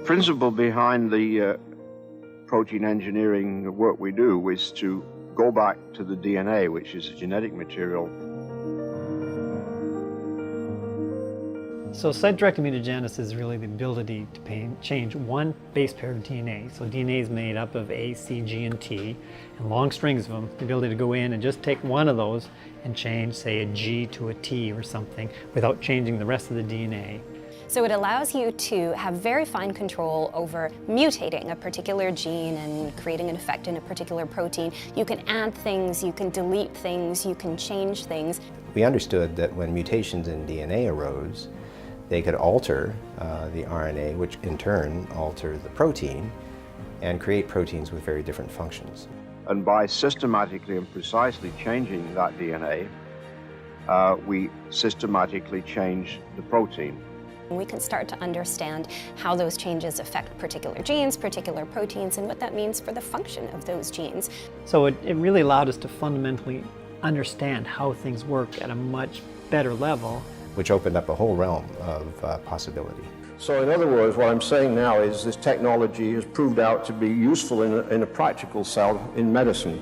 principle behind the protein engineering work we do is to go back to the DNA, which is a genetic material. So site-directed mutagenesis is really the ability to change one base pair of DNA. So DNA is made up of A, C, G, and T, and long strings of them. The ability to go in and just take one of those and change, say, a G to a T or something without changing the rest of the DNA. So it allows you to have very fine control over mutating a particular gene and creating an effect in a particular protein. You can add things, you can delete things, you can change things. We understood that when mutations in DNA arose, they could alter the RNA, which in turn alter the protein, and create proteins with very different functions. And by systematically and precisely changing that DNA, we systematically change the protein. We can start to understand how those changes affect particular genes, particular proteins, and what that means for the function of those genes. So it really allowed us to fundamentally understand how things work at a much better level. Which opened up a whole realm of possibility. So in other words, what I'm saying now is this technology has proved out to be useful in a practical sense in medicine.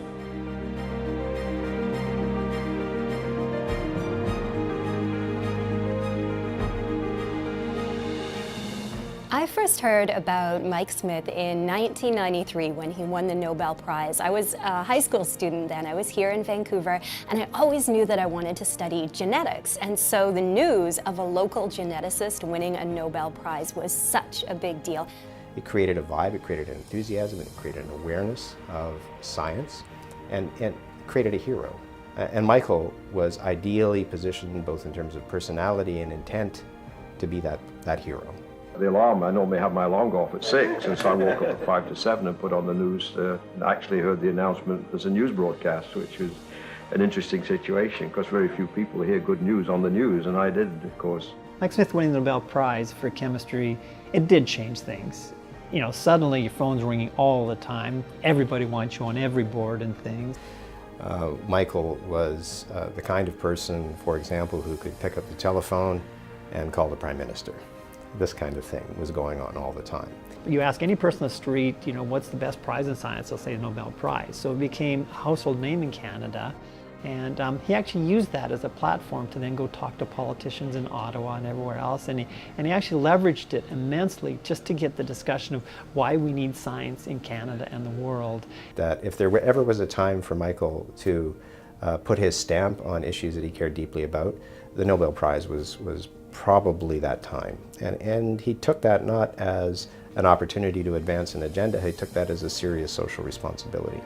I first heard about Mike Smith in 1993 when he won the Nobel Prize. I was a high school student then. I was here in Vancouver, and I always knew that I wanted to study genetics. And so the news of a local geneticist winning a Nobel Prize was such a big deal. It created a vibe, it created an enthusiasm, it created an awareness of science, and created a hero. And Michael was ideally positioned both in terms of personality and intent to be that hero. The alarm, I normally have my alarm go off at 6, and so I woke up at 5 to 7 and put on the news, and actually heard the announcement as a news broadcast, which was an interesting situation, because very few people hear good news on the news, and I did, of course. Mike Smith winning the Nobel Prize for chemistry, it did change things. You know, suddenly your phone's ringing all the time. Everybody wants you on every board and things. Michael was the kind of person, for example, who could pick up the telephone and call the Prime Minister. This kind of thing was going on all the time. You ask any person on the street, you know, what's the best prize in science, they'll say the Nobel Prize. So it became a household name in Canada, and he actually used that as a platform to then go talk to politicians in Ottawa and everywhere else, and he actually leveraged it immensely just to get the discussion of why we need science in Canada and the world. That if there ever was a time for Michael to put his stamp on issues that he cared deeply about, the Nobel Prize was probably that time. And he took that not as an opportunity to advance an agenda, he took that as a serious social responsibility.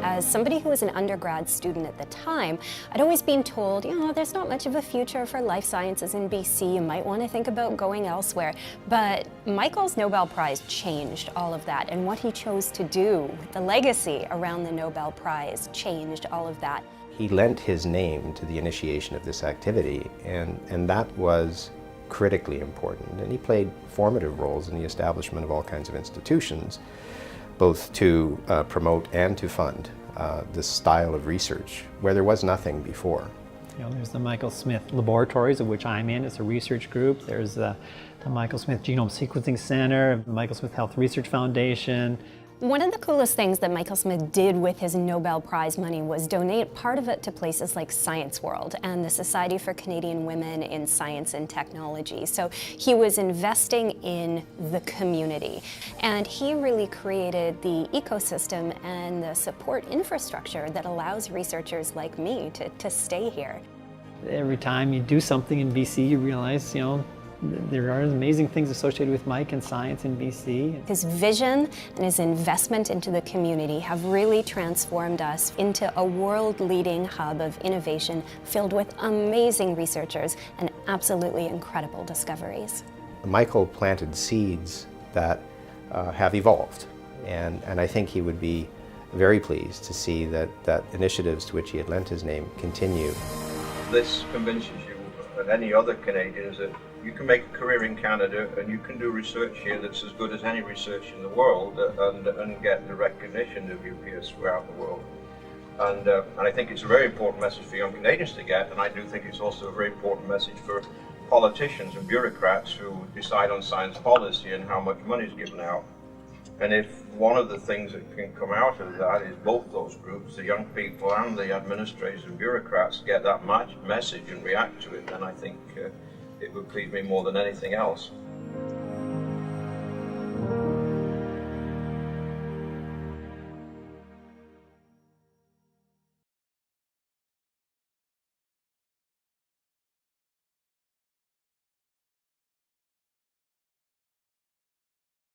As somebody who was an undergrad student at the time, I'd always been told, you know, there's not much of a future for life sciences in BC. You might want to think about going elsewhere. But Michael's Nobel Prize changed all of that, and what he chose to do, the legacy around the Nobel Prize, changed all of that. He lent his name to the initiation of this activity, and that was critically important. And he played formative roles in the establishment of all kinds of institutions, both to promote and to fund this style of research where there was nothing before. You know, there's the Michael Smith Laboratories, of which I'm in. It's a research group. There's the Michael Smith Genome Sequencing Center, the Michael Smith Health Research Foundation. One of the coolest things that Michael Smith did with his Nobel Prize money was donate part of it to places like Science World and the Society for Canadian Women in Science and Technology. So he was investing in the community, and he really created the ecosystem and the support infrastructure that allows researchers like me to stay here. Every time you do something in BC, you realize, you know, there are amazing things associated with Mike and science in BC. His vision and his investment into the community have really transformed us into a world-leading hub of innovation filled with amazing researchers and absolutely incredible discoveries. Michael planted seeds that have evolved, and I think he would be very pleased to see that initiatives to which he had lent his name continue. This convinces you and any other Canadians that you can make a career in Canada and you can do research here that's as good as any research in the world and get the recognition of your peers throughout the world. And I think it's a very important message for young Canadians to get, and I do think it's also a very important message for politicians and bureaucrats who decide on science policy and how much money is given out. And if one of the things that can come out of that is both those groups, the young people and the administrators and bureaucrats, get that message and react to it, then I think it would please me more than anything else.